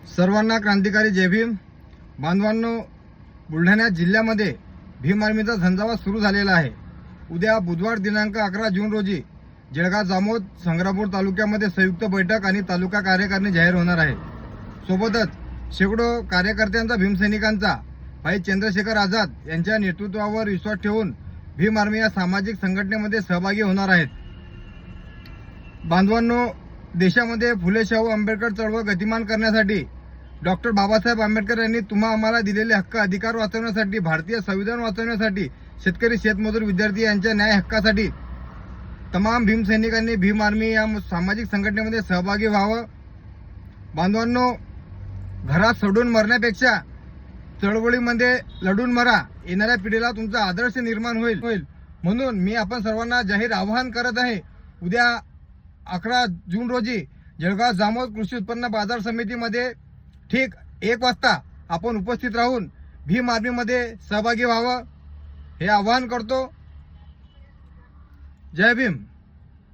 सर्वांना क्रांतिकारी जय भीम. बांधवांनो, बुलढाणा जिल्ह्यामध्ये भीम आर्मीचा झंझावात सुरू झालेला आहे. उद्या बुधवार दिनांक 11 जून रोजी जळगाव जामोद संग्रामपूर तालुक्यामध्ये संयुक्त बैठक आणि तालुका कार्यकारिणी जाहीर होणार आहे. सोबतच शेकडो कार्यकर्त्यांचा भीमसैनिकांचा भाई चंद्रशेखर आझाद यांच्या नेतृत्वावर विश्वास ठेवून भीम आर्मी या सामाजिक संघटनेमध्ये सहभागी होणार आहेत. बांधवांनो, देशामध्ये फुले शाहू आंबेडकर चळवळ गतिमान करण्यासाठी डॉक्टर बाबासाहेब आंबेडकर यांनी आम्हाला दिलेले हक्क अधिकार वाचवण्यासाठी, भारतीय संविधान वाचवण्यासाठी, शेतकरी शेतमजूर विद्यार्थी यांच्या न्याय हक्कासाठी तमाम भीमसैनिकांनी भीम आर्मी या सामाजिक संघटनेमध्ये सहभागी व्हावं. बांधवांनो, घरात सोडून मरण्यापेक्षा चळवळीमध्ये लढून मरा. येणाऱ्या पिढीला तुमचा आदर्श निर्माण होईल. म्हणून मी आपण सर्वांना जाहीर आवाहन करत आहे. उद्या 11 जून रोजी जळगाव जामोद कृषी उत्पन्न बाजार समितीमध्ये ठीक 1 वाजता आपण उपस्थित राहून भीम आर्मीमध्ये सहभागी व्हावं हे आवाहन करतो. जय भीम.